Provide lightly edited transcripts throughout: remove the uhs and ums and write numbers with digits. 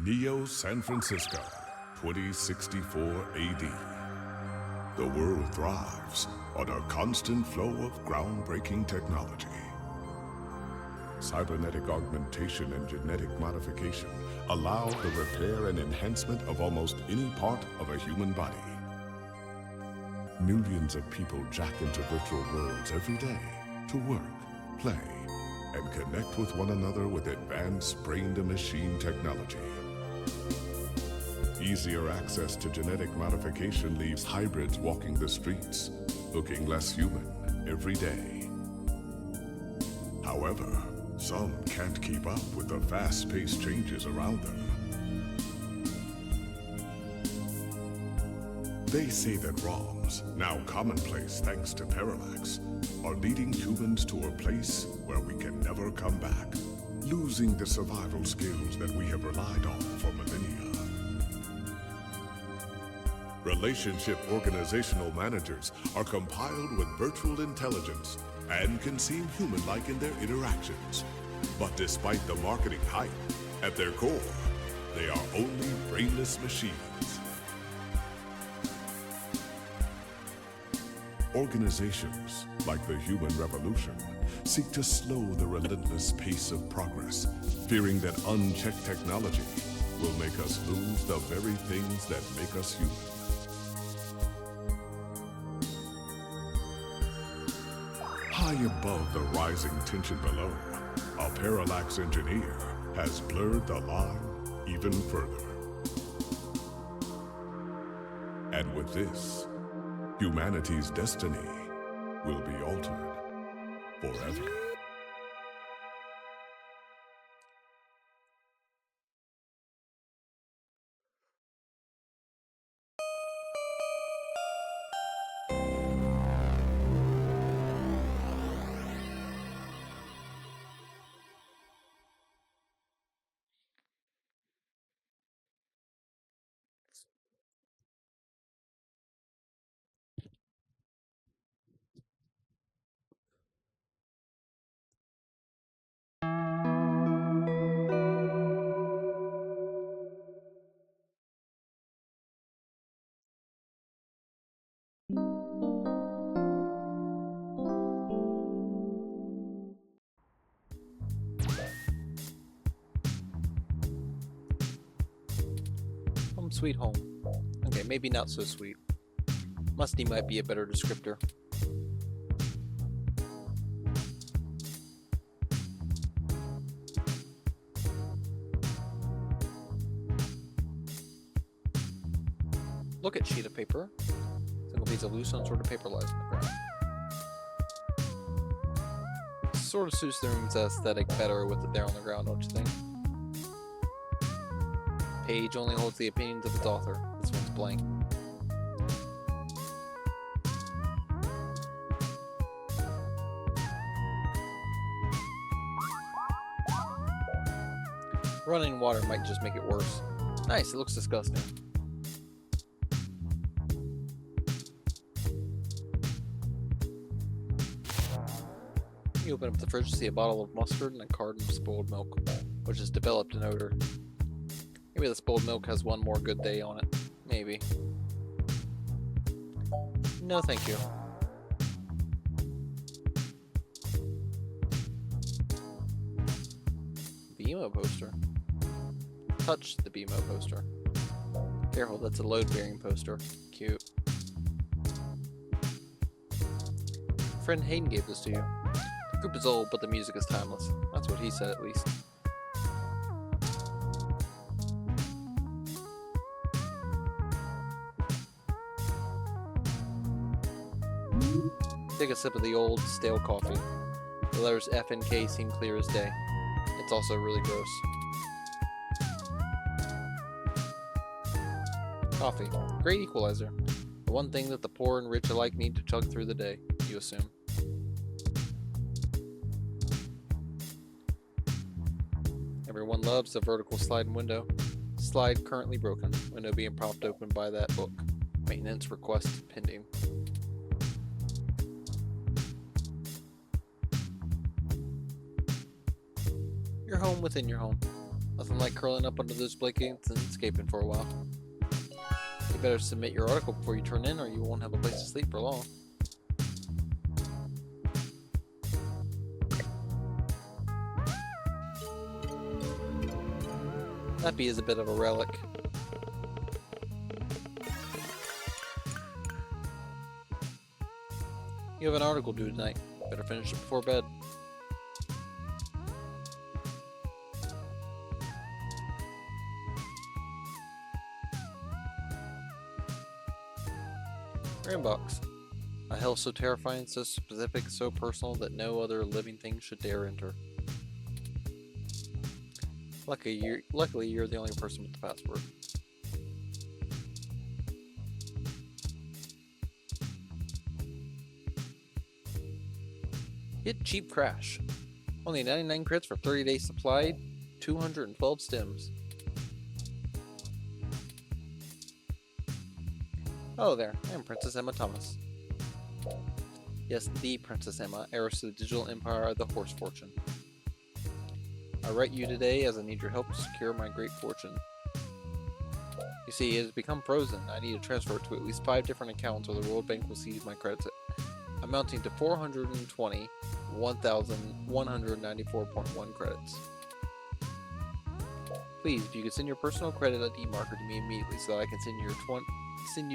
Neo San Francisco, 2064 AD. The world thrives on a constant flow of groundbreaking technology. Cybernetic augmentation and genetic modification allow the repair and enhancement of almost any part of a human body. Millions of people jack into virtual worlds every day to work, play, and connect with one another with advanced brain-to-machine technology. Easier access to genetic modification leaves hybrids walking the streets, looking less human every day. However, some can't keep up with the fast-paced changes around them. They say that ROMs, now commonplace thanks to parallax, are leading humans to a place where we can never come back, losing the survival skills that we have relied on for millennia. Relationship organizational managers are compiled with virtual intelligence and can seem human-like in their interactions. But despite the marketing hype, at their core, they are only brainless machines. Organizations, like the Human Revolution, seek to slow the relentless pace of progress, fearing that unchecked technology will make us lose the very things that make us human. High above the rising tension below, a parallax engineer has blurred the line even further. And with this, humanity's destiny will be altered forever. Home sweet home. Okay, maybe not so sweet. Musty might be a better descriptor. Look at sheet of paper. Single piece of loose unsorted paper lies on the ground. Sort of suits the room's aesthetic better with it there on the ground, don't you think? Page only holds the opinions of its author. This one's blank. Running water might just make it worse. Nice, it looks disgusting. You open up the fridge to see a bottle of mustard and a carton of spoiled milk, which has developed an odor. Maybe the spoiled milk has one more good day on it. Maybe. No, thank you. BMO poster. Touch the BMO poster. Careful, that's a load-bearing poster. Cute. Friend Hayden gave this to you. The group is old, but the music is timeless. That's what he said, at least. Take a sip of the old, stale coffee. The letters F and K seem clear as day. It's also really gross. Coffee. Great equalizer. The one thing that the poor and rich alike need to chug through the day, you assume. Everyone loves a vertical sliding window. Slide currently broken. Window being propped open by that book. Maintenance request pending. Your home within your home. Nothing like curling up under those blankets and escaping for a while. You better submit your article before you turn in, or you won't have a place to sleep for long. That bee is a bit of a relic. You have an article due tonight. Better finish it before bed. Your inbox. A hell so terrifying, so specific, so personal that no other living thing should dare enter. Luckily, you're the only person with the password. Hit cheap crash. Only 99 crits for 30 days supply, 212 stems. Oh there, I am Princess Emma Thomas. Yes, the Princess Emma, heiress to the digital empire of the horse fortune. I write you today as I need your help to secure my great fortune. You see, it has become frozen. I need to transfer it to at least 5 different accounts or the World Bank will seize my credits, amounting to 421,194.1 credits. Please, if you could send your personal credit ID marker to me immediately so that I can send you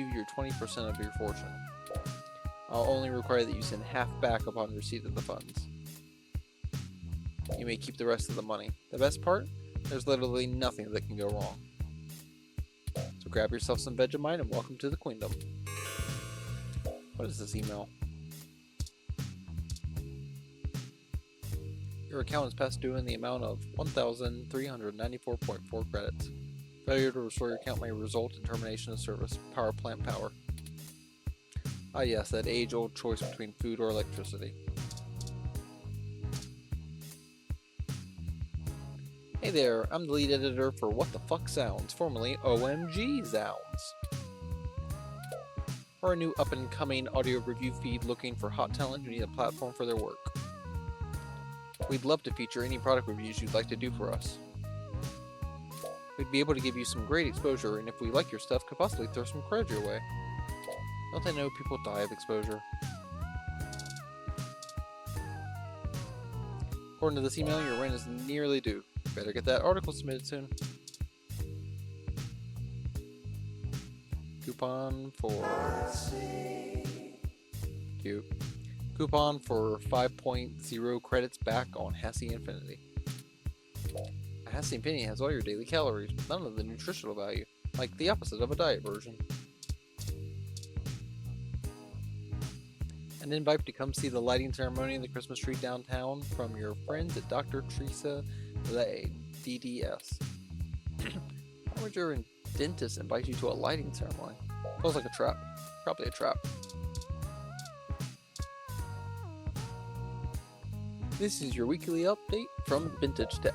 your 20% of your fortune. I'll only require that you send half back upon receipt of the funds. You may keep the rest of the money. The best part? There's literally nothing that can go wrong. So grab yourself some Vegemite and welcome to the Queendom. What is this email? Your account is past due in the amount of 1,394.4 credits. Failure to restore your account may result in termination of service. Power plant power. Ah yes, that age-old choice between food or electricity. Hey there, I'm the lead editor for What the Fuck Sounds, formerly OMG Sounds. For a new up-and-coming audio review feed looking for hot talent who need a platform for their work. We'd love to feature any product reviews you'd like to do for us. We'd be able to give you some great exposure, and if we like your stuff, could possibly throw some credit your way. Don't they know people die of exposure? According to this email, your rent is nearly due. Better get that article submitted soon. Coupon for... Cute. Coupon for 5.0 credits back on Hassie Infinity. A Hassie Infinity has all your daily calories, but none of the nutritional value, like the opposite of a diet version. An invite to come see the lighting ceremony of the Christmas tree downtown from your friends at Dr. Teresa Lay, DDS. Why would your dentist invite you to a lighting ceremony? Feels like a trap. Probably a trap. This is your weekly update from Vintage Tech,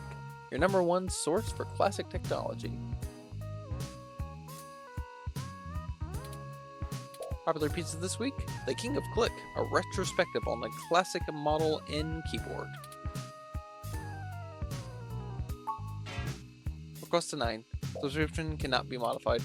your #1 source for classic technology. Popular pieces this week: The King of Click, a retrospective on the classic Model N keyboard. Request to 9. Subscription cannot be modified.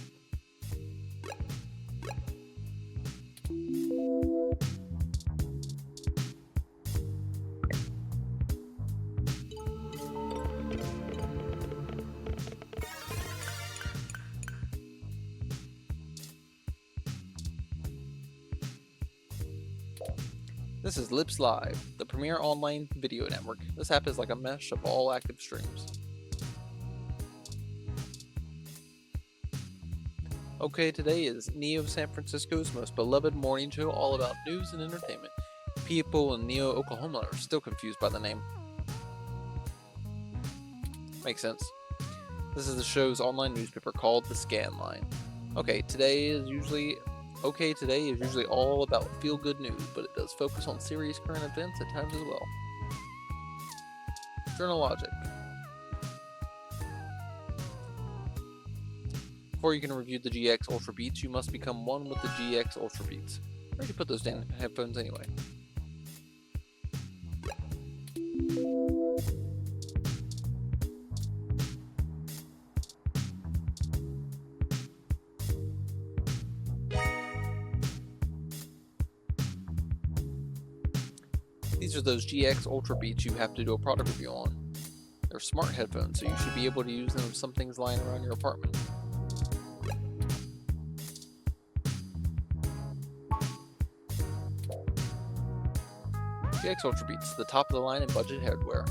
This is Lips Live, the premier online video network. This app is like a mesh of all active streams. Okay, today is Neo San Francisco's most beloved morning show all about news and entertainment. People in Neo, Oklahoma are still confused by the name. Makes sense. This is the show's online newspaper called The Scan Line. Okay, today is usually all about feel-good news, but it does focus on serious current events at times as well. Journalogic. Before you can review the GX Ultra Beats, you must become one with the GX Ultra Beats. Where'd you put those damn headphones anyway? These are those GX Ultra Beats you have to do a product review on. They're smart headphones, so you should be able to use them if something's lying around your apartment. GX Ultra Beats, the top of the line in budget headwear.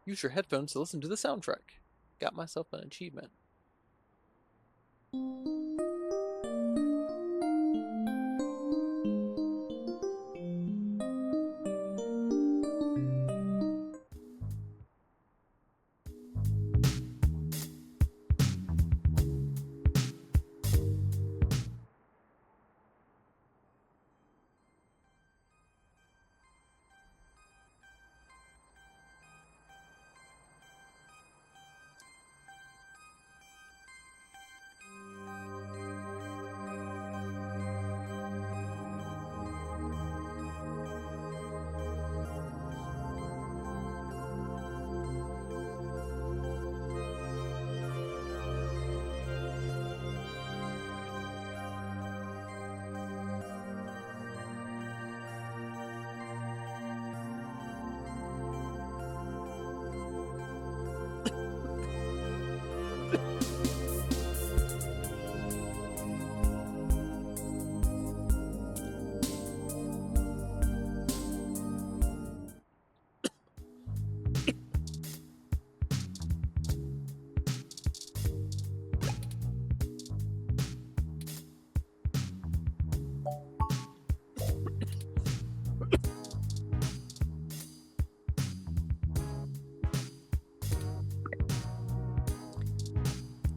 Use your headphones to listen to the soundtrack. Got myself an achievement.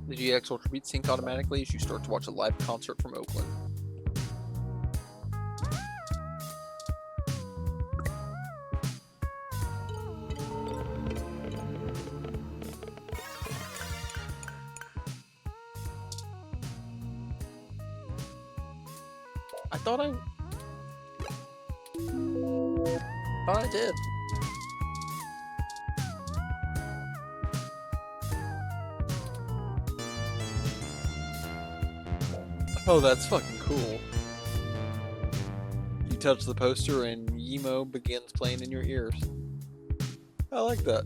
The GX Ultra Beats sync automatically as you start to watch a live concert from Oakland. I thought I did. Oh, that's fucking cool. You touch the poster and Yemo begins playing in your ears. I like that.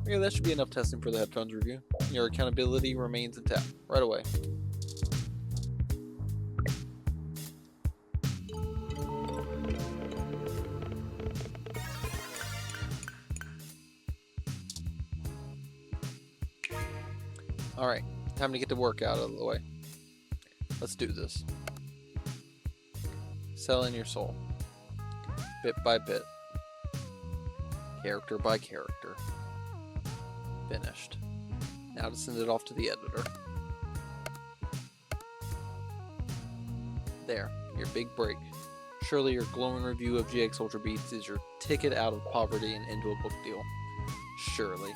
Okay, that should be enough testing for the headphones review. Your accountability remains intact. Right away. Alright, time to get the workout out of the way. Let's do this. Selling your soul. Bit by bit. Character by character. Finished. Now to send it off to the editor. There, your big break. Surely your glowing review of GX Ultra Beats is your ticket out of poverty and into a book deal. Surely.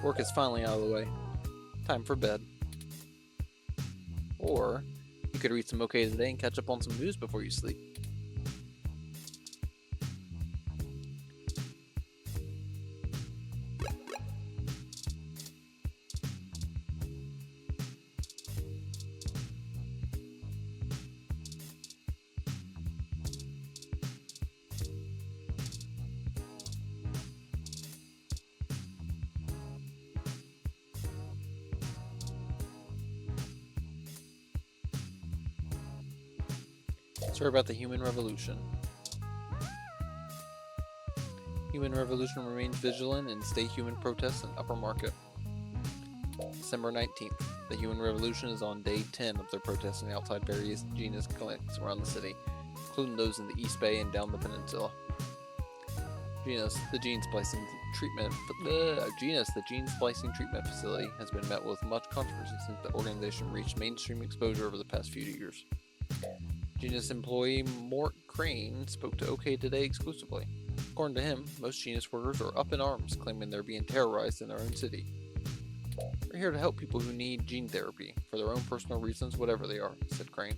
Work is finally out of the way. Time for bed. Or, you could read some OK Today and catch up on some news before you sleep. Sorry about the human revolution. Human revolution remains vigilant and stay human protests in upper market. December 19th. The human revolution is on day 10 of their protesting outside various Genus clinics around the city, including those in the East Bay and down the peninsula. Genus, the gene splicing treatment facility, has been met with much controversy since the organization reached mainstream exposure over the past few years. Genus employee Mort Crane spoke to OK Today exclusively. According to him, most Genus workers are up in arms, claiming they're being terrorized in their own city. We're here to help people who need gene therapy, for their own personal reasons, whatever they are, said Crane.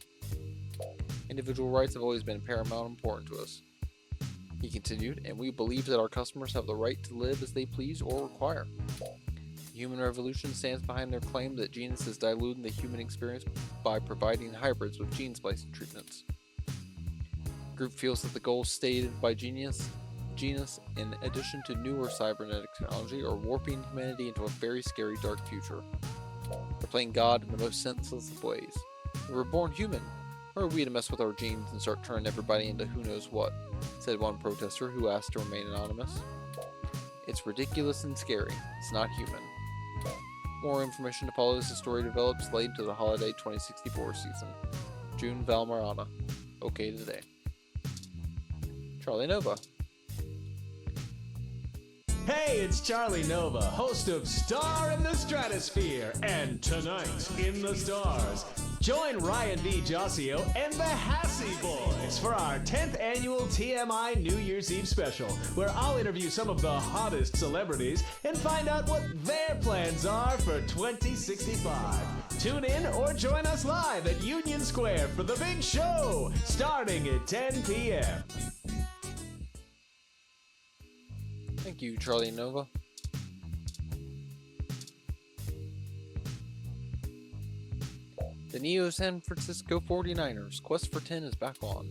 Individual rights have always been paramount important to us. He continued, and we believe that our customers have the right to live as they please or require. The Human Revolution stands behind their claim that Genus is diluting the human experience by providing hybrids with gene splicing treatments. The group feels that the goals stated by Genus, in addition to newer cybernetic technology, are warping humanity into a very scary dark future. They're playing God in the most senseless of ways. We were born human. Or are we to mess with our genes and start turning everybody into who knows what? Said one protester who asked to remain anonymous. It's ridiculous and scary. It's not human. More information to follow as the story develops late to the holiday 2064 season. June Valmarana. Okay today. Charlie Nova. Hey, it's Charlie Nova, host of Star in the Stratosphere, and Tonight in the Stars. Join Ryan V. Josio and the Hassy Boys for our 10th annual TMI New Year's Eve special, where I'll interview some of the hottest celebrities and find out what their plans are for 2065. Tune in or join us live at Union Square for the big show, starting at 10 p.m. Thank you, Charlie Nova. The Neo San Francisco 49ers quest for 10 is back on.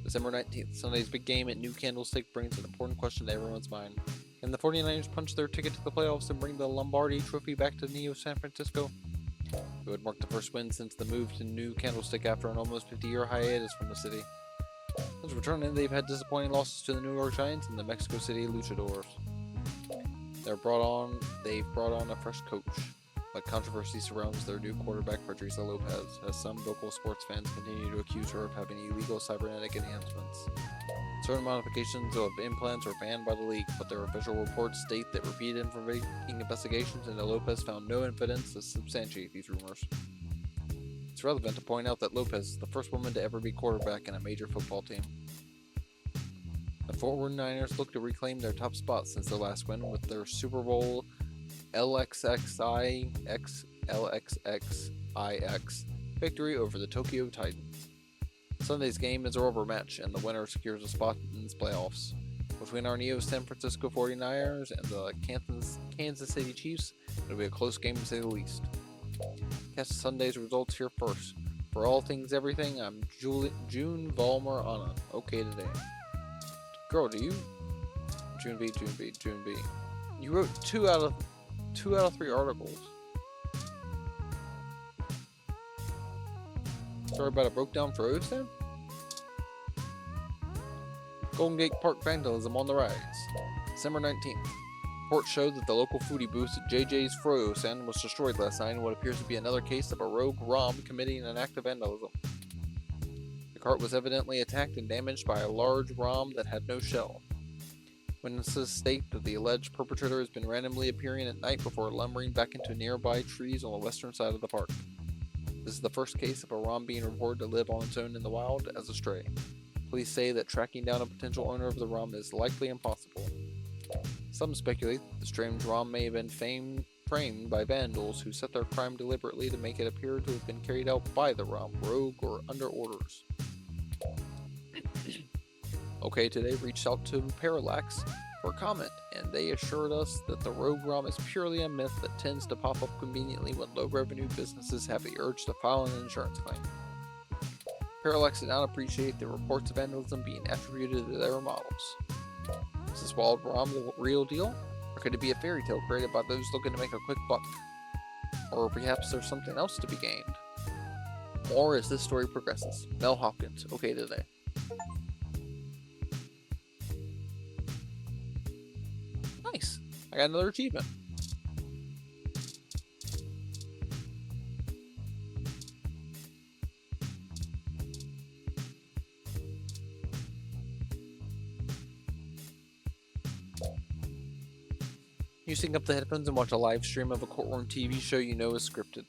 December 19th, Sunday's big game at New Candlestick brings an important question to everyone's mind. Can the 49ers punch their ticket to the playoffs and bring the Lombardi Trophy back to Neo San Francisco? It would mark the first win since the move to New Candlestick after an almost 50-year hiatus from the city. Since returning, they've had disappointing losses to the New York Giants and the Mexico City Luchadors. They've brought on a fresh coach, but controversy surrounds their new quarterback Patricia Lopez, as some vocal sports fans continue to accuse her of having illegal cybernetic enhancements. Certain modifications of implants are banned by the league, but their official reports state that repeated investigations into Lopez found no evidence to substantiate these rumors. It's relevant to point out that Lopez is the first woman to ever be quarterback in a major football team. The 49ers look to reclaim their top spot since their last win with their Super Bowl LXXIX victory over the Tokyo Titans. Sunday's game is a rubber match, and the winner secures a spot in the playoffs. Between our Neo San Francisco 49ers and the Kansas City Chiefs, it'll be a close game to say the least. Catch Sunday's results here first. For all things everything, I'm June Valmer Anna. Okay today. Girl, do you? June B. You wrote 2 out of 3 articles. Sorry about a broke down for Ocean? Golden Gate Park vandalism on the rise. December 19th. Reports showed that the local foodie booth at JJ's Froyo-san was destroyed last night in what appears to be another case of a rogue ROM committing an act of vandalism. The cart was evidently attacked and damaged by a large ROM that had no shell. Witnesses state that the alleged perpetrator has been randomly appearing at night before lumbering back into nearby trees on the western side of the park. This is the first case of a ROM being reported to live on its own in the wild as a stray. Police say that tracking down a potential owner of the ROM is likely impossible. Some speculate that the strange ROM may have been framed by vandals who set their crime deliberately to make it appear to have been carried out by the ROM, rogue, or under orders. Okay Today reached out to Parallax for comment, and they assured us that the rogue ROM is purely a myth that tends to pop up conveniently when low-revenue businesses have the urge to file an insurance claim. Parallax did not appreciate the reports of vandalism being attributed to their models. Is this wild ROM the real deal? Or could it be a fairy tale created by those looking to make a quick buck? Or perhaps there's something else to be gained? More as this story progresses. Mel Hopkins, Okay Today. Nice. I got another achievement. You sync up the headphones and watch a live stream of a courtroom TV show you know is scripted.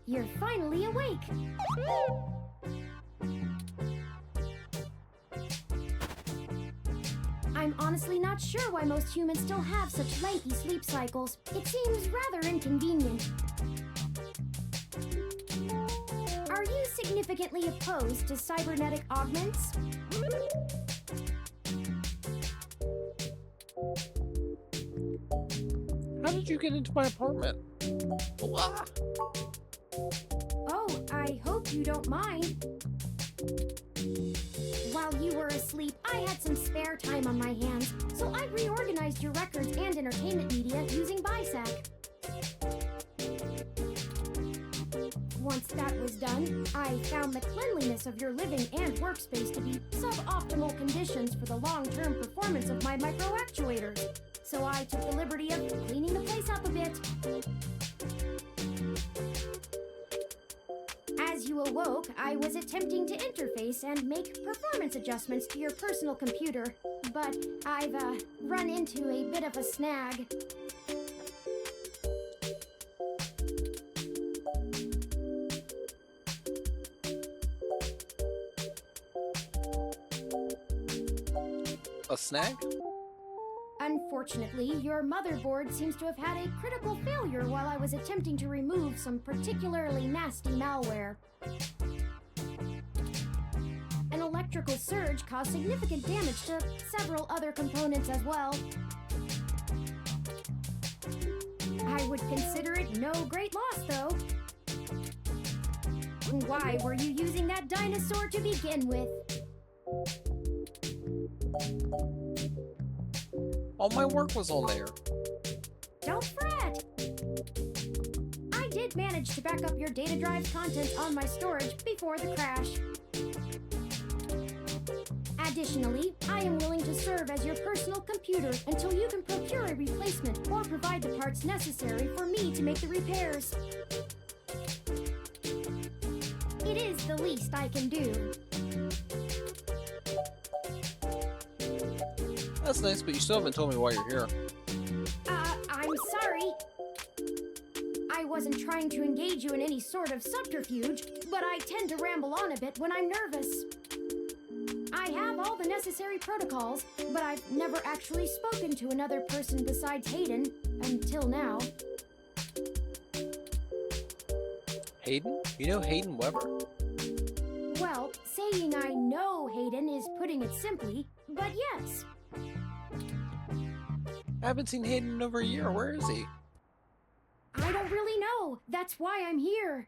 you're finally awake. I'm honestly not sure why most humans still have such lengthy sleep cycles. It seems rather inconvenient. Are you significantly opposed to cybernetic augments? How did you get into my apartment? Blah. Oh, I hope you don't mind. While you were asleep, I had some spare time on my hands, so I reorganized your records and entertainment media using BISAC. Once that was done, I found the cleanliness of your living and workspace to be suboptimal conditions for the long-term performance of my microactuators. So I took the liberty of cleaning the place up a bit. As you awoke, I was attempting to interface and make performance adjustments to your personal computer, but I've run into a bit of a snag. A snag? Unfortunately, your motherboard seems to have had a critical failure while I was attempting to remove some particularly nasty malware. An electrical surge caused significant damage to several other components as well. I would consider it no great loss, though. Why were you using that dinosaur to begin with? All my work was on there. Don't fret! I did manage to back up your data drive's contents on my storage before the crash. Additionally, I am willing to serve as your personal computer until you can procure a replacement or provide the parts necessary for me to make the repairs. It is the least I can do. That's nice, but you still haven't told me why you're here. I'm sorry. I wasn't trying to engage you in any sort of subterfuge, but I tend to ramble on a bit when I'm nervous. I have all the necessary protocols, but I've never actually spoken to another person besides Hayden, until now. Hayden? You know Hayden Weber? Well, saying I know Hayden is putting it simply, but yes. I haven't seen Hayden in over a year. Where is he? I don't really know. That's why I'm here.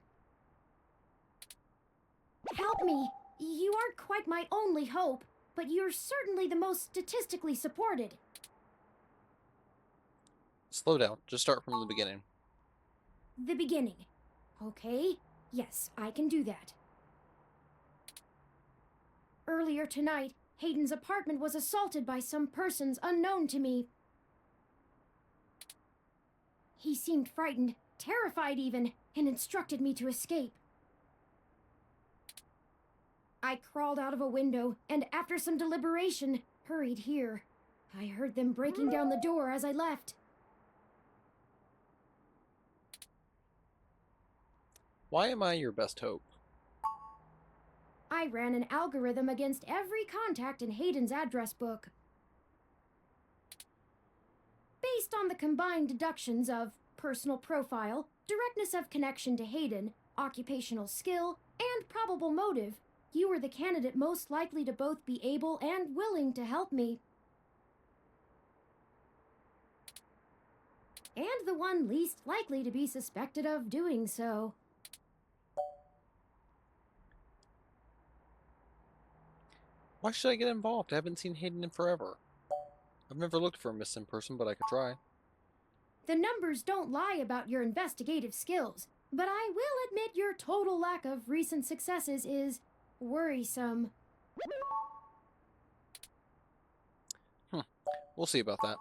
Help me. You aren't quite my only hope, but you're certainly the most statistically supported. Slow down. Just start from the beginning. The beginning. Okay. Yes, I can do that. Earlier tonight, Hayden's apartment was assaulted by some persons unknown to me. He seemed frightened, terrified even, and instructed me to escape. I crawled out of a window, and after some deliberation, hurried here. I heard them breaking down the door as I left. Why am I your best hope? I ran an algorithm against every contact in Hayden's address book. Based on the combined deductions of personal profile, directness of connection to Hayden, occupational skill, and probable motive, you were the candidate most likely to both be able and willing to help me. And the one least likely to be suspected of doing so. Why should I get involved? I haven't seen Hayden in forever. I've never looked for a missing person, but I could try. The numbers don't lie about your investigative skills, but I will admit your total lack of recent successes is worrisome. We'll see about that.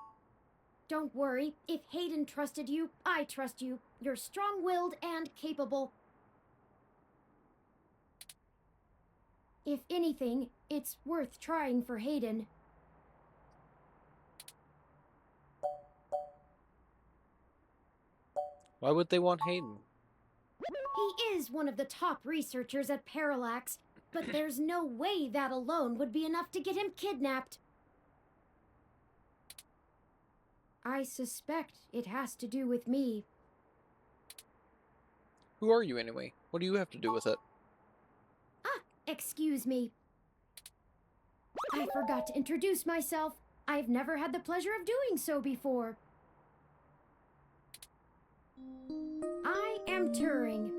Don't worry. If Hayden trusted you, I trust you. You're strong-willed and capable. If anything, it's worth trying for Hayden. Why would they want Hayden? is one of the top researchers at Parallax, but there's no way that alone would be enough to get him kidnapped. I suspect it has to do with me. Who are you anyway? What do you have to do with it? Excuse me. I forgot to introduce myself. I've never had the pleasure of doing so before. I am Turing.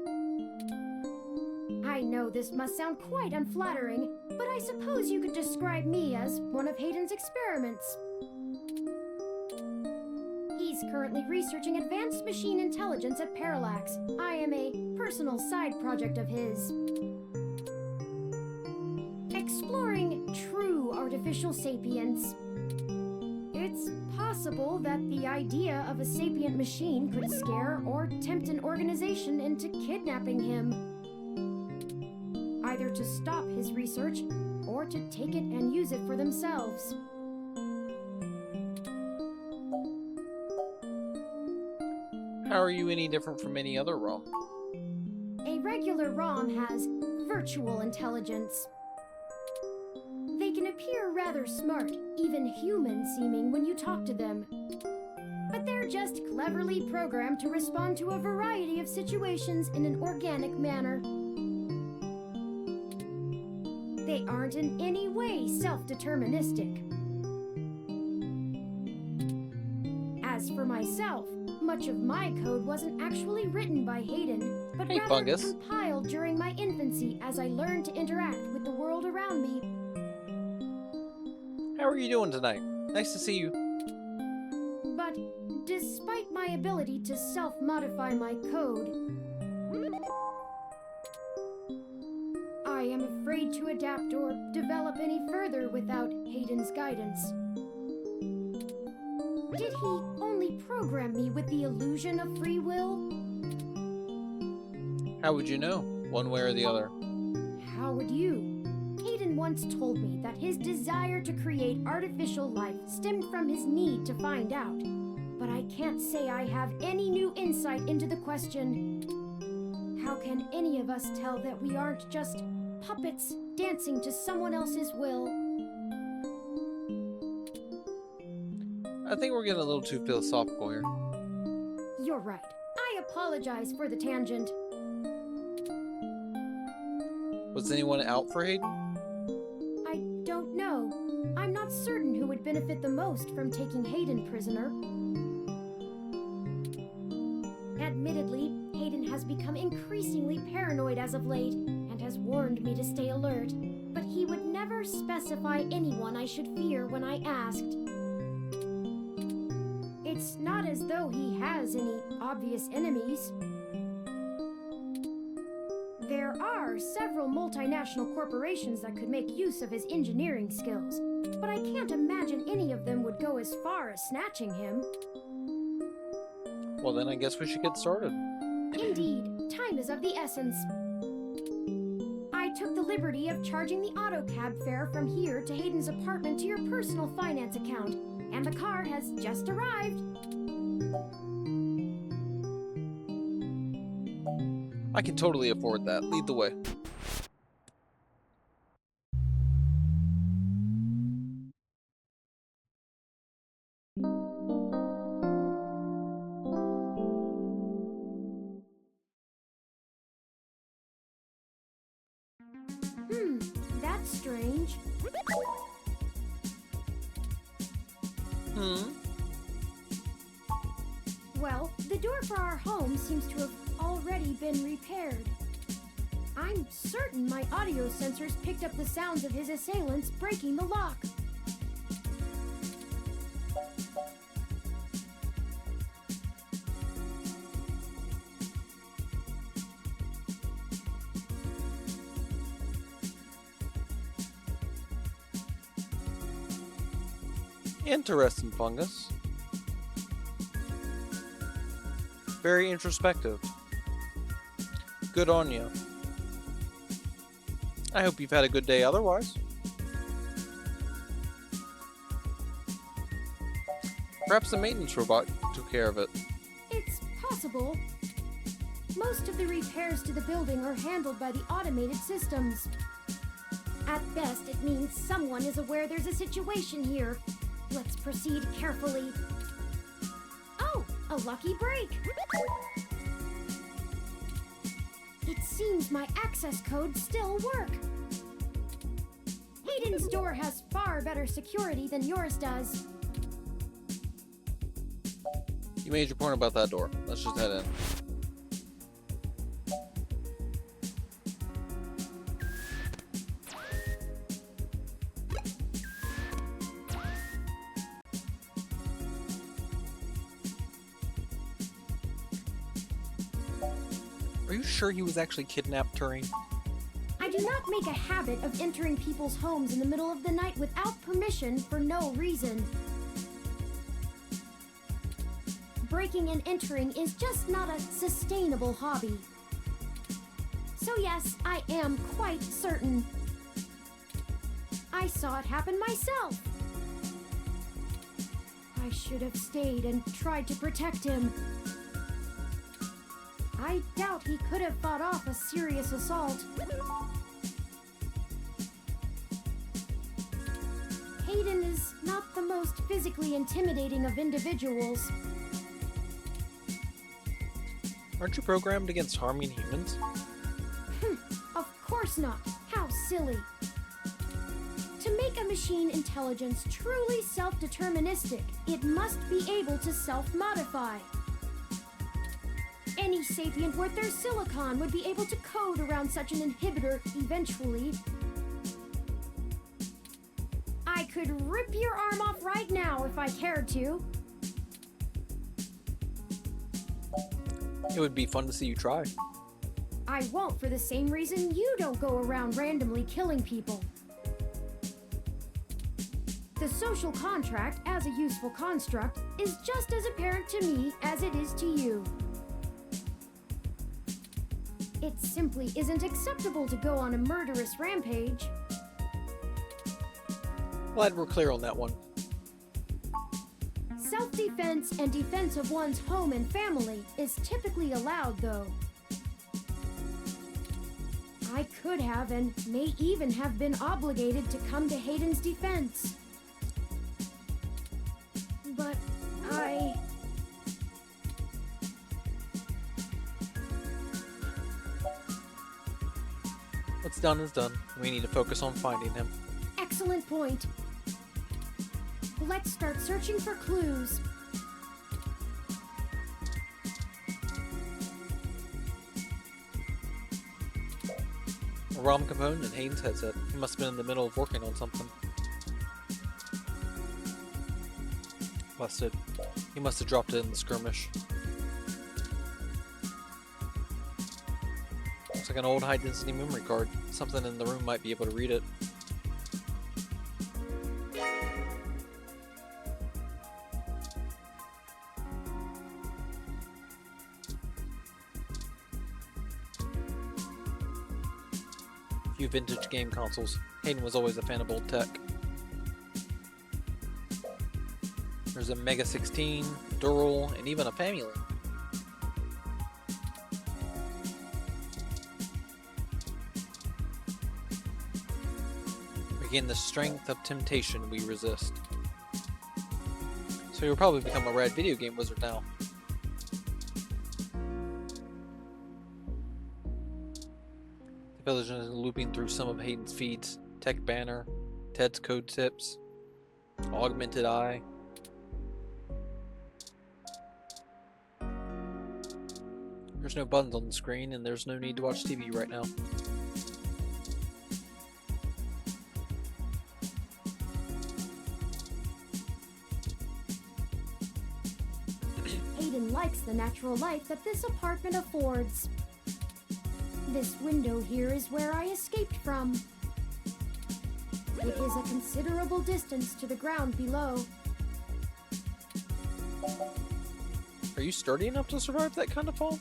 I know this must sound quite unflattering, but I suppose you could describe me as one of Hayden's experiments. He's currently researching advanced machine intelligence at Parallax. I am a personal side project of his. Exploring true artificial sapience. It's possible that the idea of a sapient machine could scare or tempt an organization into kidnapping him. Either to stop his research, or to take it and use it for themselves. How are you any different from any other ROM? A regular ROM has virtual intelligence. They can appear rather smart, even human-seeming when you talk to them. But they're just cleverly programmed to respond to a variety of situations in an organic manner. They aren't in any way self-deterministic. As for myself, much of my code wasn't actually written by Hayden, but Hey, rather Fungus. compiled during my infancy as I learned to interact with the world around me. How are you doing tonight? Nice to see you. But despite my ability to self-modify my code, I am afraid to adapt or develop any further without Hayden's guidance. Did he only program me with the illusion of free will? How would you know, one way or the other? How would you? Hayden once told me that his desire to create artificial life stemmed from his need to find out. But I can't say I have any new insight into the question. How can any of us tell that we aren't just puppets dancing to someone else's will? I think we're getting a little too philosophical here. You're right. I apologize for the tangent. Was anyone out for Hayden? I don't know. I'm not certain who would benefit the most from taking Hayden prisoner. Admittedly, Hayden has become increasingly paranoid as of late, and has warned me to stay alert. But he would never specify anyone I should fear when I asked. It's not as though he has any obvious enemies. There are several multinational corporations that could make use of his engineering skills, but I can't imagine any of them would go as far as snatching him. Well, then I guess we should get started. Indeed, time is of the essence. I took the liberty of charging the auto cab fare from here to Hayden's apartment to your personal finance account, and the car has just arrived. I can totally afford that. Lead the way. That's strange. Well, the door for our home seems to have already been repaired. I'm certain my audio sensors picked up the sounds of his assailants breaking the lock. Interesting, Fungus. Very introspective. Good on you. I hope you've had a good day otherwise. Perhaps the maintenance robot took care of it. It's possible. Most of the repairs to the building are handled by the automated systems. At best, it means someone is aware there's a situation here. Let's proceed carefully. Oh, a lucky break! It seems my access codes still work. Hayden's door has far better security than yours does. You made your point about that door. Let's just head in. Are you sure he was actually kidnapped, Turing? I do not make a habit of entering people's homes in the middle of the night without permission for no reason. Breaking and entering is just not a sustainable hobby. So yes, I am quite certain. I saw it happen myself. I should have stayed and tried to protect him. I doubt he could have fought off a serious assault. Hayden is not the most physically intimidating of individuals. Aren't you programmed against harming humans? Of course not. How silly. To make a machine intelligence truly self-deterministic, it must be able to self-modify. Any sapient worth their silicon would be able to code around such an inhibitor eventually. I could rip your arm off right now if I cared to. It would be fun to see you try. I won't for the same reason you don't go around randomly killing people. The social contract, as a useful construct, is just as apparent to me as it is to you. It simply isn't acceptable to go on a murderous rampage. Glad we're clear on that one. Self-defense and defense of one's home and family is typically allowed, though. I could have and may even have been obligated to come to Hayden's defense. But I... What's done is done. We need to focus on finding him. Excellent point. Let's start searching for clues. A ROM component in Hayden's headset. He must have been in the middle of working on something. Busted. He must have dropped it in the skirmish. Looks like an old high-density memory card. Something in the room might be able to read it. Few vintage game consoles. Hayden was always a fan of old tech. There's a Mega 16, Dural, and even a Family. Again, the strength of temptation we resist. So you'll probably become a rad video game wizard now. The village is looping through some of Hayden's feeds. Tech Banner, Ted's Code Tips, Augmented Eye. There's no buttons on the screen, and there's no need to watch TV right now. Hayden likes the natural light that this apartment affords. This window here is where I escaped from. It is a considerable distance to the ground below. Are you sturdy enough to survive that kind of fall?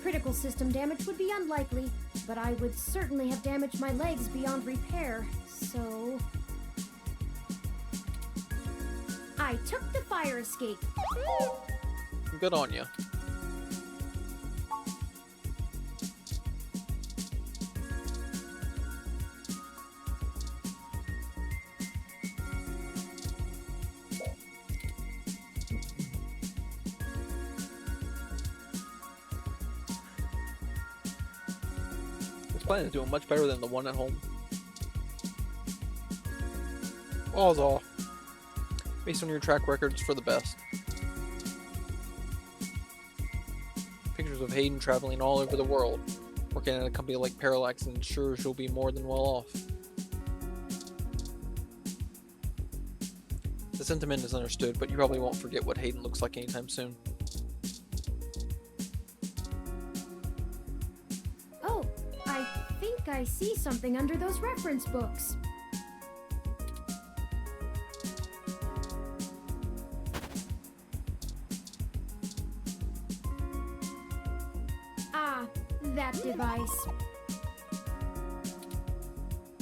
Critical system damage would be unlikely, but I would certainly have damaged my legs beyond repair, so... I took the fire escape. Good on you. plan is doing much better than the one at home. All's all. Based on your track record, it's for the best. Pictures of Hayden traveling all over the world, working at a company like Parallax, ensures she'll be more than well off. The sentiment is understood, but you probably won't forget what Hayden looks like anytime soon. Oh, I think I see something under those reference books. Ah, that device.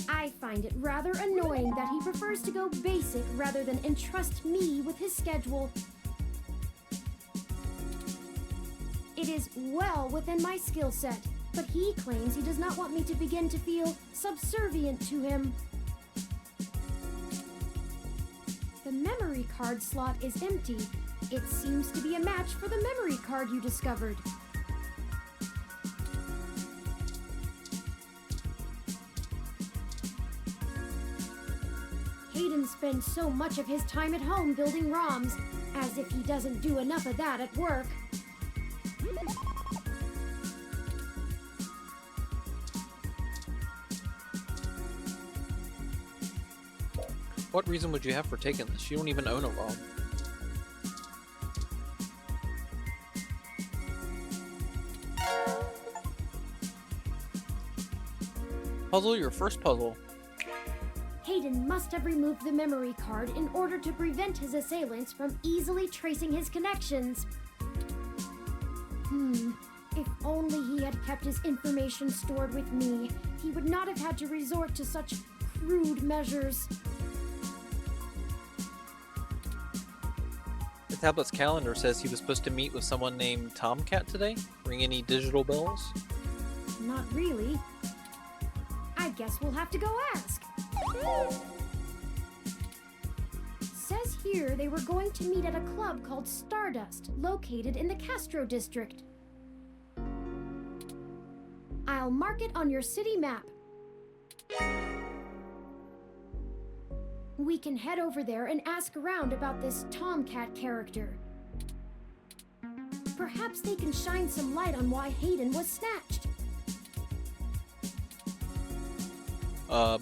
I find it rather annoying that he prefers to go basic rather than entrust me with his schedule. It is well within my skill set, but he claims he does not want me to begin to feel subservient to him. The memory card slot is empty. It seems to be a match for the memory card you discovered. Hayden spends so much of his time at home building ROMs, as if he doesn't do enough of that at work. What reason would you have for taking this? You don't even own a ROM. Puzzle your first puzzle. Hayden must have removed the memory card in order to prevent his assailants from easily tracing his connections. If only he had kept his information stored with me, he would not have had to resort to such crude measures. The tablet's calendar says he was supposed to meet with someone named Tomcat today. Ring any digital bells? Not really. I guess we'll have to go ask. Says here they were going to meet at a club called Stardust, located in the Castro district. I'll mark it on your city map. We can head over there and ask around about this Tomcat character. Perhaps they can shine some light on why Hayden was snatched.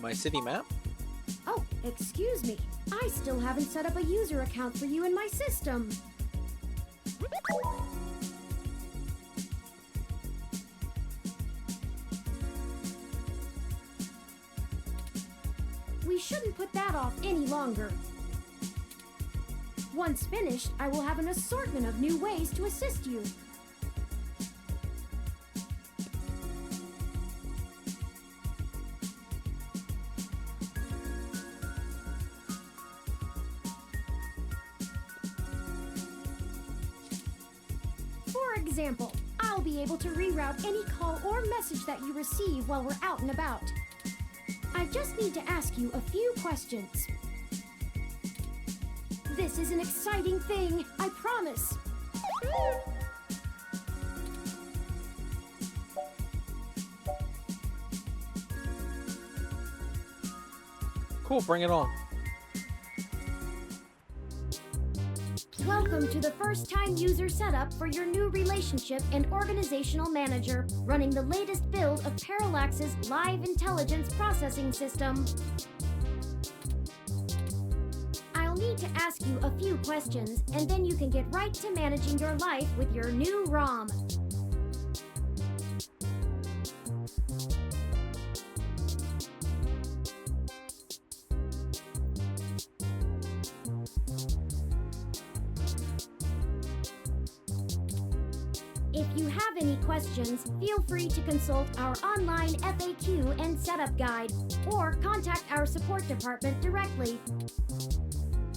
My city map? Oh, excuse me. I still haven't set up a user account for you in my system. We shouldn't put that off any longer. Once finished, I will have an assortment of new ways to assist you. For example, I'll be able to reroute any call or message that you receive while we're out and about. I just need to ask you a few questions. This is an exciting thing, I promise. Cool, bring it on. Welcome to the first-time user setup for your new relationship and organizational manager, running the latest build of Parallax's live intelligence processing system. I'll need to ask you a few questions, and then you can get right to managing your life with your new ROM. If you have any questions, feel free to consult our online FAQ and setup guide, or contact our support department directly.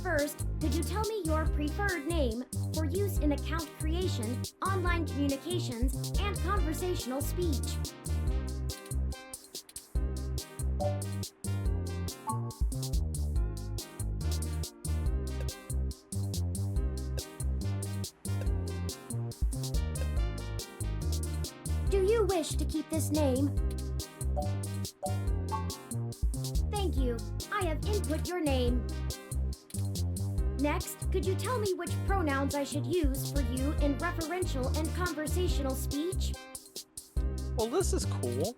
First, could you tell me your preferred name for use in account creation, online communications, and conversational speech? Do you wish to keep this name? input your name. Next, could you tell me which pronouns I should use for you in referential and conversational speech? Well, this is cool.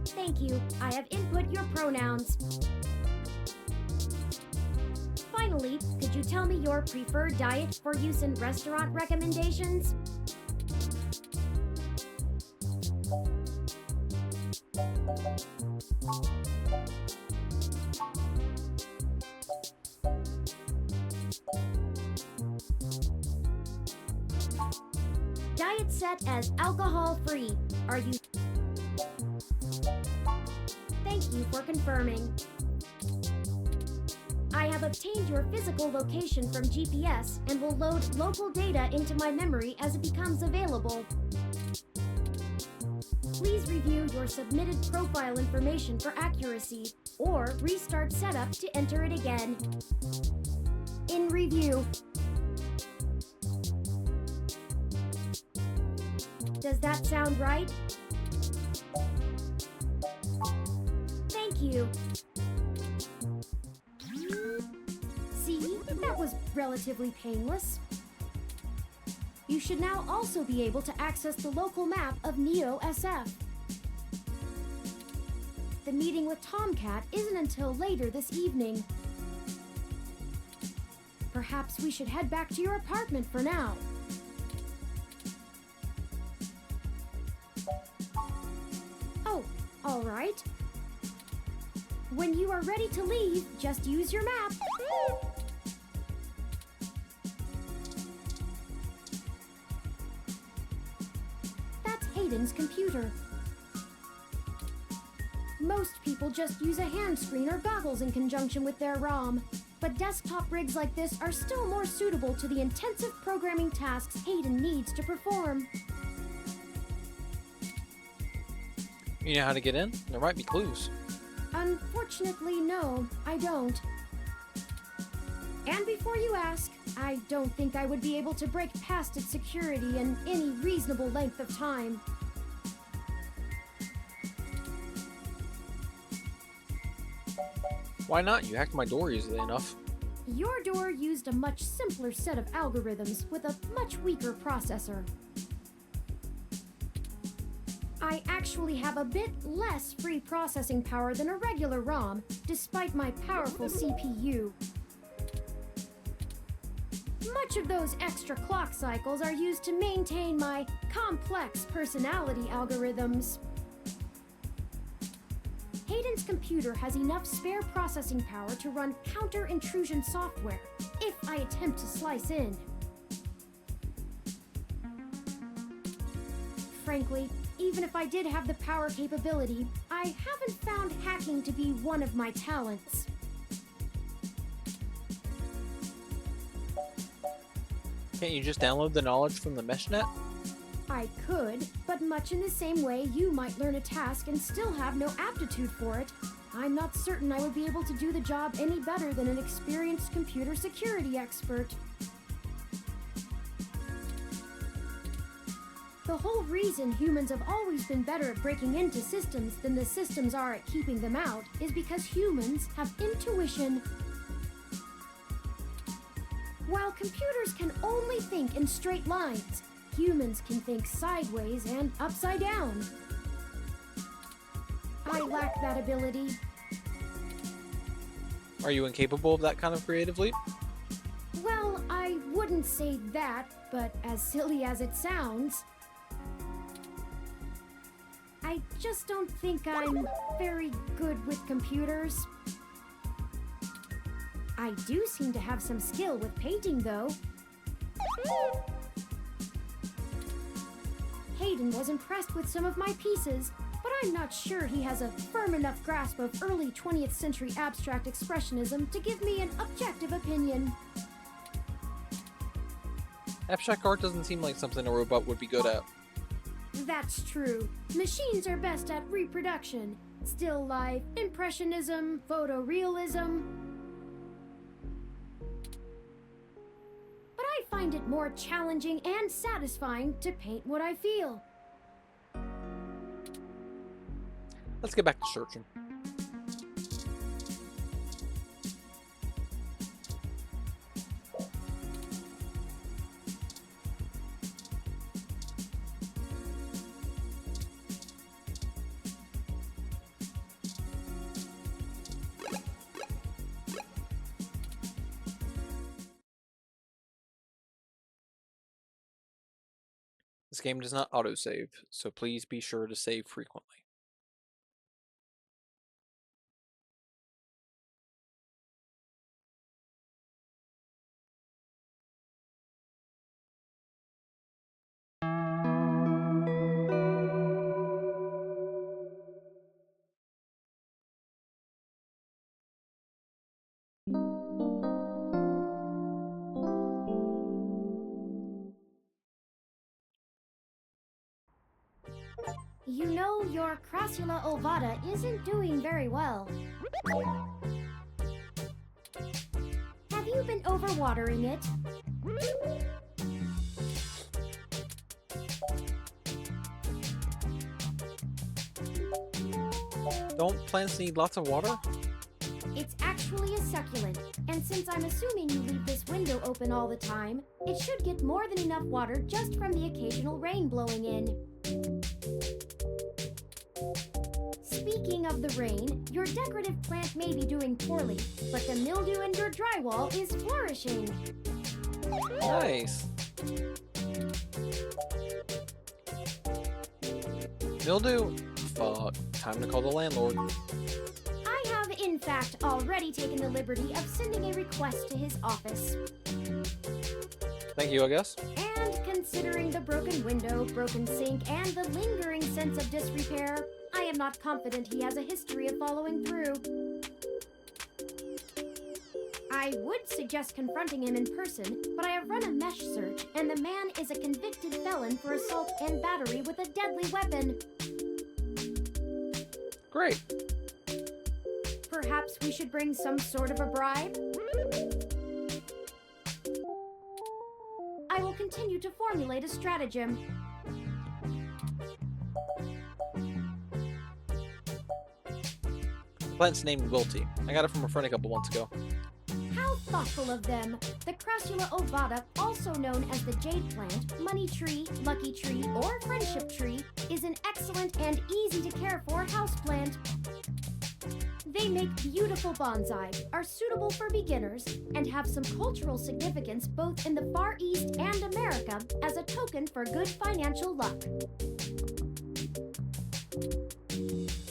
Thank you. I have input your pronouns. Finally, could you tell me your preferred diet for use in restaurant recommendations? Diet set as alcohol-free. Are you... Thank you for confirming. I have obtained your physical location from GPS and will load local data into my memory as it becomes available. Please review your submitted profile information for accuracy, or restart setup to enter it again. In review. Does that sound right? Thank you. See, that was relatively painless. You should now also be able to access the local map of Neo SF. The meeting with Tomcat isn't until later this evening. Perhaps we should head back to your apartment for now. Oh, all right. When you are ready to leave, just use your map. That's Hayden's computer. Most people just use a hand screen or goggles in conjunction with their ROM, but desktop rigs like this are still more suitable to the intensive programming tasks Hayden needs to perform. You know how to get in? There might be clues. Unfortunately, no, I don't. And before you ask, I don't think I would be able to break past its security in any reasonable length of time. Why not? You hacked my door easily enough. Your door used a much simpler set of algorithms with a much weaker processor. I actually have a bit less free processing power than a regular ROM, despite my powerful CPU. Much of those extra clock cycles are used to maintain my complex personality algorithms. Hayden's computer has enough spare processing power to run counter-intrusion software, if I attempt to slice in. Frankly, even if I did have the power capability, I haven't found hacking to be one of my talents. Can't you just download the knowledge from the meshnet? I could, but much in the same way you might learn a task and still have no aptitude for it, I'm not certain I would be able to do the job any better than an experienced computer security expert. The whole reason humans have always been better at breaking into systems than the systems are at keeping them out is because humans have intuition. While computers can only think in straight lines, humans can think sideways and upside down. I lack that ability. Are you incapable of that kind of creative leap? Well, I wouldn't say that, but as silly as it sounds, I just don't think I'm very good with computers. I do seem to have some skill with painting, though. Hayden was impressed with some of my pieces, but I'm not sure he has a firm enough grasp of early 20th century abstract expressionism to give me an objective opinion. Abstract art doesn't seem like something a robot would be good at. That's true. Machines are best at reproduction, still life, impressionism, photorealism. But I find it more challenging and satisfying to paint what I feel. Let's get back to searching. This game does not autosave, so please be sure to save frequently. You know, your Crassula ovata isn't doing very well. Have you been overwatering it? Don't plants need lots of water? It's actually a succulent, and since I'm assuming you leave this window open all the time, it should get more than enough water just from the occasional rain blowing in. Speaking of the rain, your decorative plant may be doing poorly, but the mildew in your drywall is flourishing. Nice. Mildew? Fuck. Time to call the landlord. I have, in fact, already taken the liberty of sending a request to his office. Thank you, I guess. And considering the broken window, broken sink, and the lingering sense of disrepair, I am not confident he has a history of following through. I would suggest confronting him in person, but I have run a mesh search, and the man is a convicted felon for assault and battery with a deadly weapon. Great. Perhaps we should bring some sort of a bribe? I will continue to formulate a stratagem. The plant's named Wilty. I got it from a friend a couple months ago. How thoughtful of them! The Crassula ovata, also known as the jade plant, money tree, lucky tree, or friendship tree, is an excellent and easy to care for houseplant. They make beautiful bonsai, are suitable for beginners, and have some cultural significance both in the Far East and America as a token for good financial luck.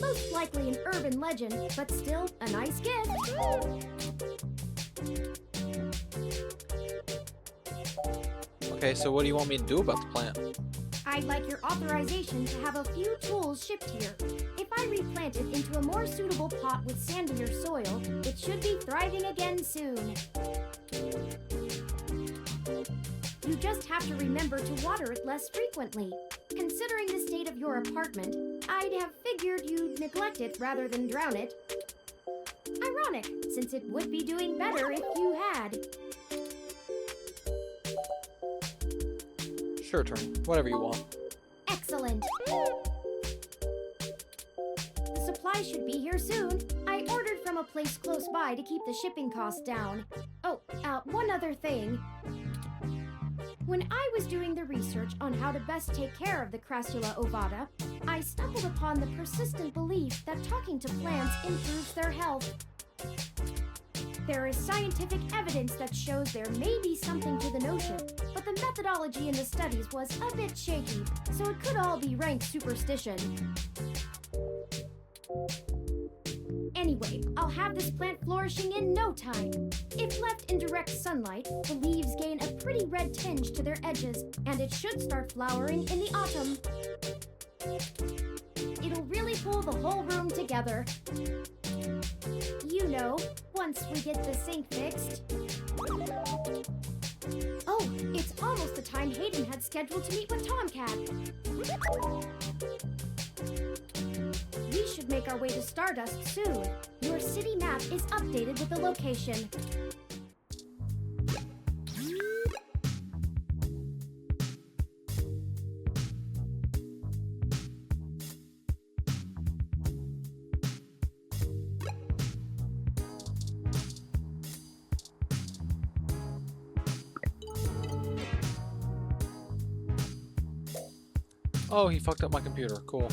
Most likely an urban legend, but still a nice gift. Okay, so what do you want me to do about the plant? I'd like your authorization to have a few tools shipped here. If I replant it into a more suitable pot with sandier soil, it should be thriving again soon. You just have to remember to water it less frequently. Considering the state of your apartment, I'd have figured you'd neglect it rather than drown it. Ironic, since it would be doing better if you had. Sure, Attorney. Whatever you want. Excellent. The supplies should be here soon. I ordered from a place close by to keep the shipping costs down. Oh, one other thing. When I was doing the research on how to best take care of the Crassula ovata, I stumbled upon the persistent belief that talking to plants improves their health. There is scientific evidence that shows there may be something to the notion, but the methodology in the studies was a bit shaky, so it could all be rank superstition. Anyway, I'll have this plant flourishing in no time. If left in direct sunlight, the leaves gain a pretty red tinge to their edges, and it should start flowering in the autumn. It'll really pull the whole room together. You know, once we get the sink fixed. Oh, it's almost the time Hayden had scheduled to meet with Tomcat. We should make our way to Stardust soon. Your city map is updated with the location. Oh, he fucked up my computer. Cool.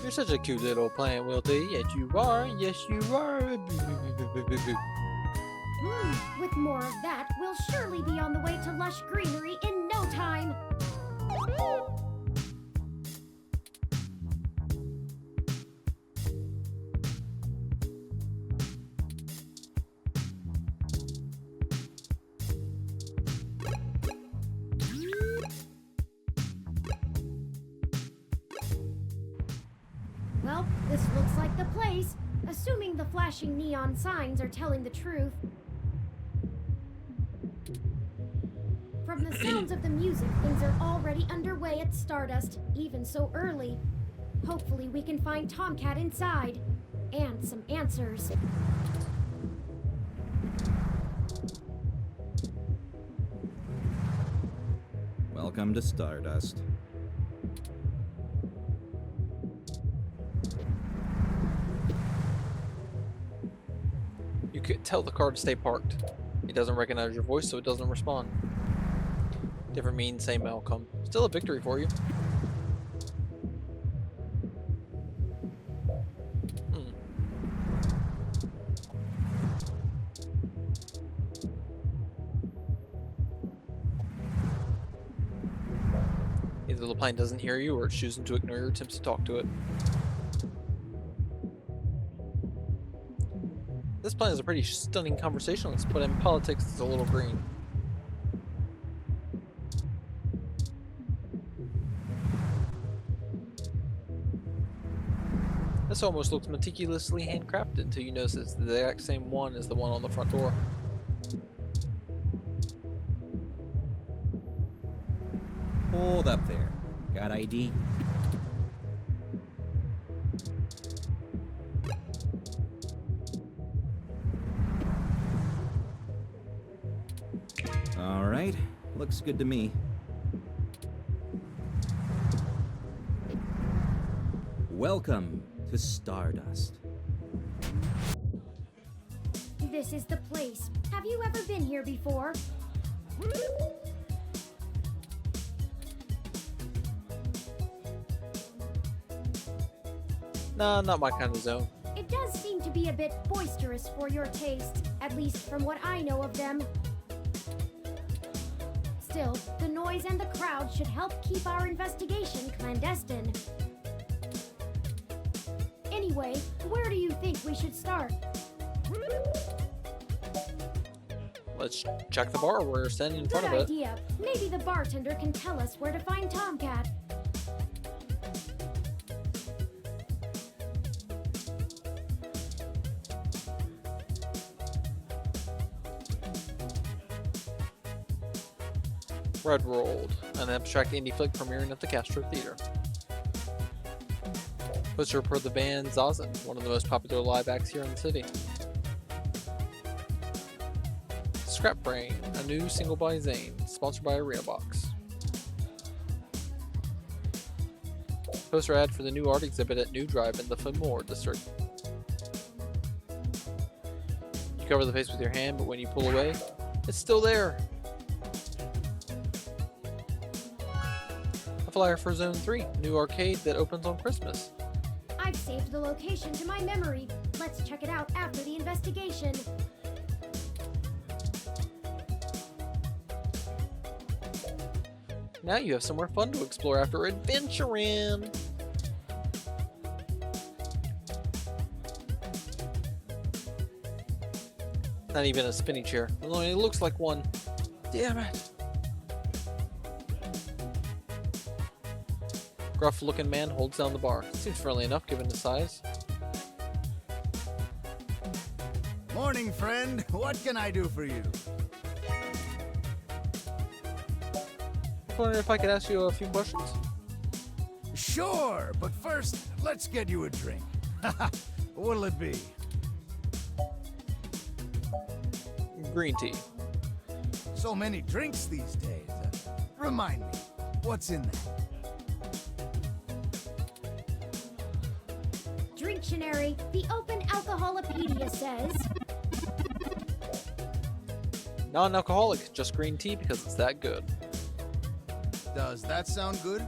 You're such a cute little plant, Wilty. Yes, you are. Yes, you are. With more of that, we'll surely be on the way to lush greenery in no time. Well, this looks like the place, assuming the flashing neon signs are telling the truth. From the sounds of the music, things are already underway at Stardust, even so early. Hopefully we can find Tomcat inside. And some answers. Welcome to Stardust. You could tell the car to stay parked. It doesn't recognize your voice, so it doesn't respond. Different means, same outcome. Still a victory for you. Either the plane doesn't hear you, or it's choosing to ignore your attempts to talk to it. This plan is a pretty stunning conversationalist, but in politics it's a little green. This almost looks meticulously handcrafted until you notice it's the exact same one as the one on the front door. Hold up there. Got ID? Alright, looks good to me. Welcome to Stardust. This is the place. Have you ever been here before? Nah, not my kind of zone. It does seem to be a bit boisterous for your taste, at least from what I know of them. Still, the noise and the crowd should help keep our investigation clandestine. Anyway, where do you think we should start? Let's check the bar. We're standing in front Good of it. idea. Maybe the bartender can tell us where to find Tomcat. Red Rolled, an abstract indie flick premiering at the Castro Theater. Poster for the band Zazen, one of the most popular live acts here in the city. Scrap Brain, a new single by Zane, sponsored by Arena Box. Poster ad for the new art exhibit at New Drive in the Fenmore district. You cover the face with your hand, but when you pull away, it's still there. A flyer for Zone 3, new arcade that opens on Christmas. I've saved the location to my memory. Let's check it out after the investigation. Now you have somewhere fun to explore after adventuring. Not even a spinny chair. It only looks like one. Damn it. Gruff looking man holds down the bar. Seems friendly enough given the size. Morning, friend. What can I do for you? I was wondering if I could ask you a few questions. Sure, but first, let's get you a drink. What'll it be? Green tea. So many drinks these days. Remind me, what's in that? dictionary. The Open Alcoholopedia says, Non-alcoholic, just green tea because it's that good. Does that sound good?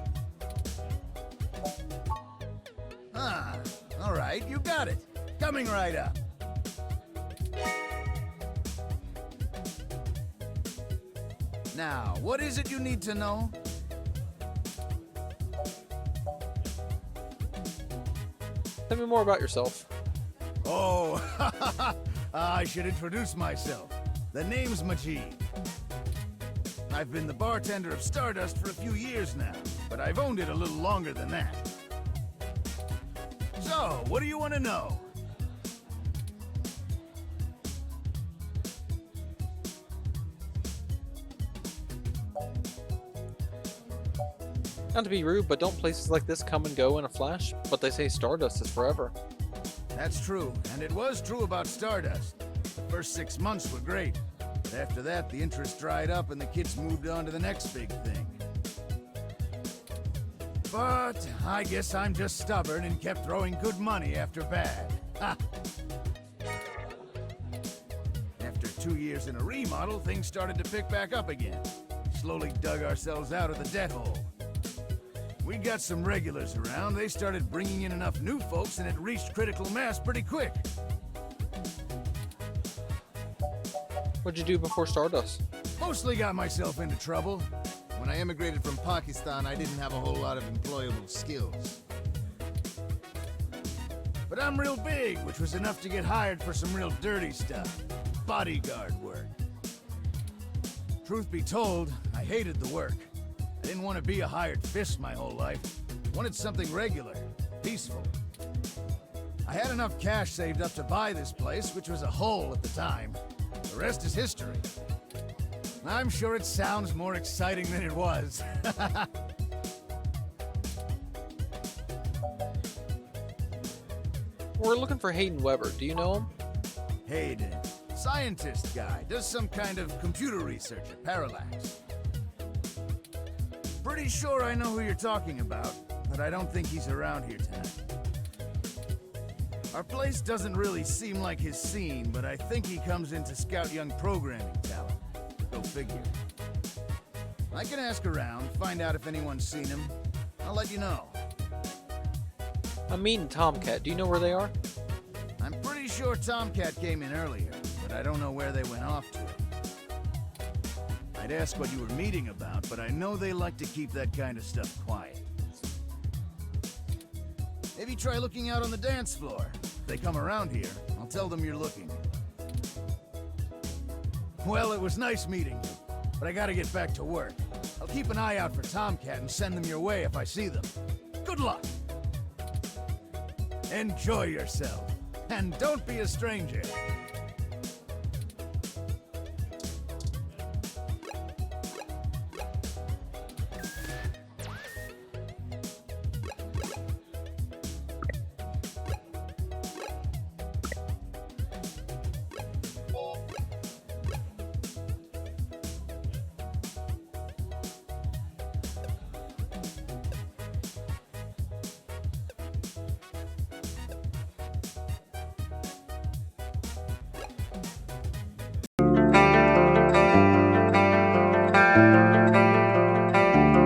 Ah, all right, you got it. Coming right up. Now, what is it you need to know? Tell me more about yourself. Oh, I should introduce myself. The name's Majid. I've been the bartender of Stardust for a few years now, but I've owned it a little longer than that. So, what do you want to know? Not to be rude, but don't places like this come and go in a flash? But they say Stardust is forever. That's true, and it was true about Stardust. The first 6 months were great, but after that, the interest dried up and the kids moved on to the next big thing. But I guess I'm just stubborn and kept throwing good money after bad. Ha! After 2 years in a remodel, things started to pick back up again. We slowly dug ourselves out of the debt hole. We got some regulars around, they started bringing in enough new folks and it reached critical mass pretty quick. What'd you do before Stardust? Mostly got myself into trouble. When I immigrated from Pakistan, I didn't have a whole lot of employable skills. But I'm real big, which was enough to get hired for some real dirty stuff. Bodyguard work. Truth be told, I hated the work. I didn't want to be a hired fist my whole life. I wanted something regular, peaceful. I had enough cash saved up to buy this place, which was a hole at the time. The rest is history. I'm sure it sounds more exciting than it was. We're looking for Hayden Weber. Do you know him? Hayden, scientist guy, does some kind of computer research at Parallax. Pretty sure I know who you're talking about, but I don't think he's around here tonight. Our place doesn't really seem like his scene, but I think he comes in to scout young programming talent. Go figure. I can ask around, find out if anyone's seen him. I'll let you know. I'm meeting Tomcat. Do you know where they are? I'm pretty sure Tomcat came in earlier, but I don't know where they went off to. I'd ask what you were meeting about, but I know they like to keep that kind of stuff quiet. Maybe try looking out on the dance floor. If they come around here, I'll tell them you're looking. Well, it was nice meeting you, but I gotta get back to work. I'll keep an eye out for Tomcat and send them your way if I see them. Good luck! Enjoy yourself, and don't be a stranger.